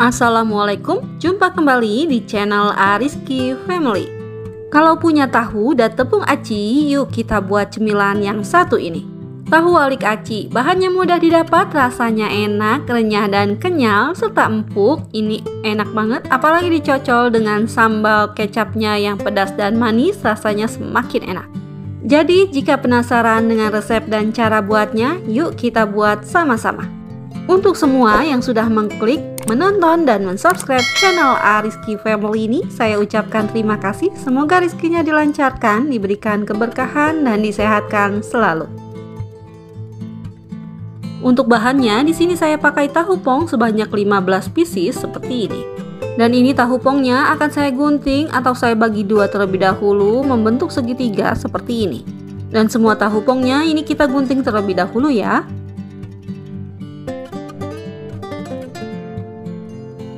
Assalamualaikum, jumpa kembali di channel Ariski Family. Kalau punya tahu dan tepung aci, yuk kita buat cemilan yang satu ini. Tahu walik aci, bahannya mudah didapat, rasanya enak, renyah dan kenyal, serta empuk. Ini enak banget, apalagi dicocol dengan sambal kecapnya yang pedas dan manis, rasanya semakin enak. Jadi jika penasaran dengan resep dan cara buatnya, yuk kita buat sama-sama. Untuk semua yang sudah mengklik, menonton, dan mensubscribe channel Ariski Family ini, saya ucapkan terima kasih. Semoga rezekinya dilancarkan, diberikan keberkahan, dan disehatkan selalu. Untuk bahannya, di sini saya pakai tahu pong sebanyak 15 pieces seperti ini. Dan ini tahu pongnya akan saya gunting atau saya bagi dua terlebih dahulu membentuk segitiga seperti ini. Dan semua tahu pongnya ini kita gunting terlebih dahulu ya.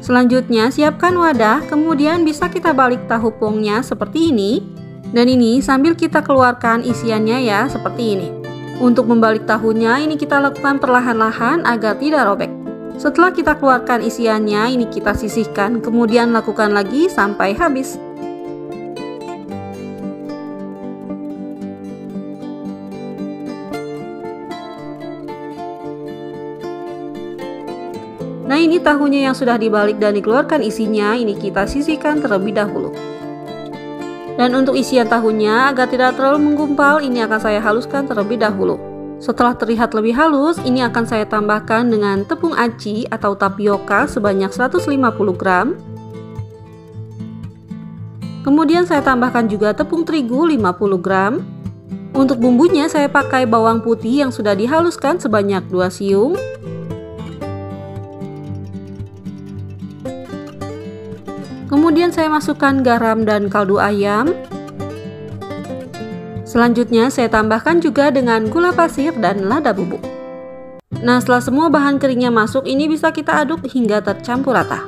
Selanjutnya siapkan wadah, kemudian bisa kita balik tahu pongnya seperti ini. Dan ini sambil kita keluarkan isiannya ya, seperti ini. Untuk membalik tahunya ini kita lakukan perlahan-lahan agar tidak robek. Setelah kita keluarkan isiannya ini kita sisihkan, kemudian lakukan lagi sampai habis. Nah, ini tahunya yang sudah dibalik dan dikeluarkan isinya, ini kita sisihkan terlebih dahulu. Dan untuk isian tahunya agar tidak terlalu menggumpal, ini akan saya haluskan terlebih dahulu. Setelah terlihat lebih halus, ini akan saya tambahkan dengan tepung aci atau tapioka sebanyak 150 gram. Kemudian saya tambahkan juga tepung terigu 50 gram. Untuk bumbunya saya pakai bawang putih yang sudah dihaluskan sebanyak 2 siung. Kemudian saya masukkan garam dan kaldu ayam. Selanjutnya saya tambahkan juga dengan gula pasir dan lada bubuk. Nah, setelah semua bahan keringnya masuk, ini bisa kita aduk hingga tercampur rata.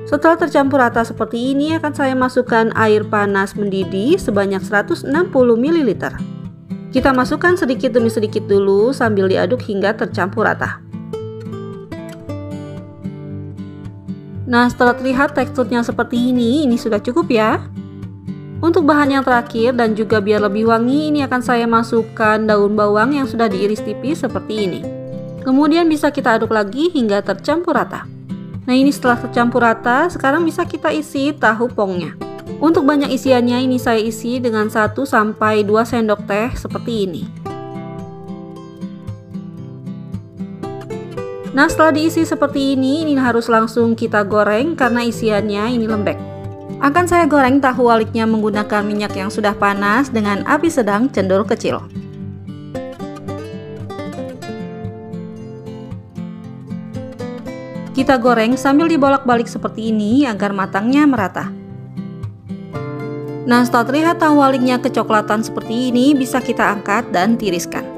Setelah tercampur rata seperti ini, akan saya masukkan air panas mendidih sebanyak 160 ml. Kita masukkan sedikit demi sedikit dulu sambil diaduk hingga tercampur rata. Nah, setelah terlihat teksturnya seperti ini sudah cukup ya. Untuk bahan yang terakhir dan juga biar lebih wangi, ini akan saya masukkan daun bawang yang sudah diiris tipis seperti ini. Kemudian bisa kita aduk lagi hingga tercampur rata. Nah, ini setelah tercampur rata, sekarang bisa kita isi tahu pongnya. Untuk banyak isiannya ini saya isi dengan 1-2 sendok teh seperti ini. Nah, setelah diisi seperti ini harus langsung kita goreng karena isiannya ini lembek. Akan saya goreng tahu waliknya menggunakan minyak yang sudah panas dengan api sedang cenderung kecil. Kita goreng sambil dibolak-balik seperti ini agar matangnya merata. Nah, setelah terlihat tahu waliknya kecoklatan seperti ini, bisa kita angkat dan tiriskan.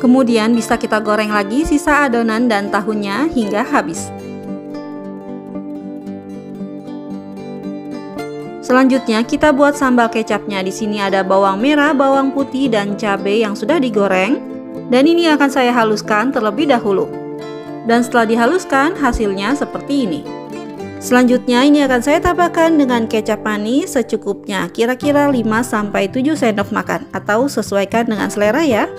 Kemudian bisa kita goreng lagi sisa adonan dan tahunya hingga habis. Selanjutnya kita buat sambal kecapnya. Di sini ada bawang merah, bawang putih, dan cabai yang sudah digoreng. Dan ini akan saya haluskan terlebih dahulu. Dan setelah dihaluskan, hasilnya seperti ini. Selanjutnya ini akan saya tambahkan dengan kecap manis secukupnya, kira-kira 5-7 sendok makan atau sesuaikan dengan selera ya.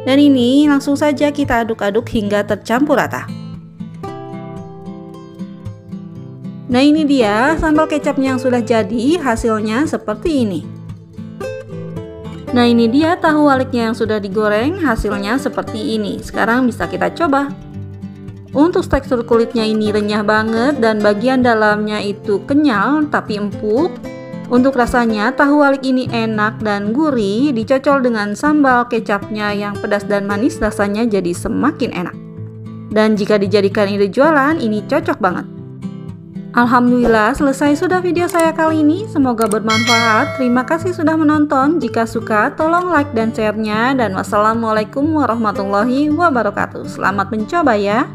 Dan ini langsung saja kita aduk-aduk hingga tercampur rata. Nah, ini dia sambal kecapnya yang sudah jadi, hasilnya seperti ini. Nah, ini dia tahu waliknya yang sudah digoreng, hasilnya seperti ini. Sekarang bisa kita coba. Untuk tekstur kulitnya ini renyah banget dan bagian dalamnya itu kenyal tapi empuk. Untuk rasanya, tahu walik ini enak dan gurih, dicocol dengan sambal kecapnya yang pedas dan manis, rasanya jadi semakin enak. Dan jika dijadikan ide jualan, ini cocok banget. Alhamdulillah, selesai sudah video saya kali ini. Semoga bermanfaat. Terima kasih sudah menonton. Jika suka, tolong like dan share-nya. Dan wassalamualaikum warahmatullahi wabarakatuh. Selamat mencoba ya.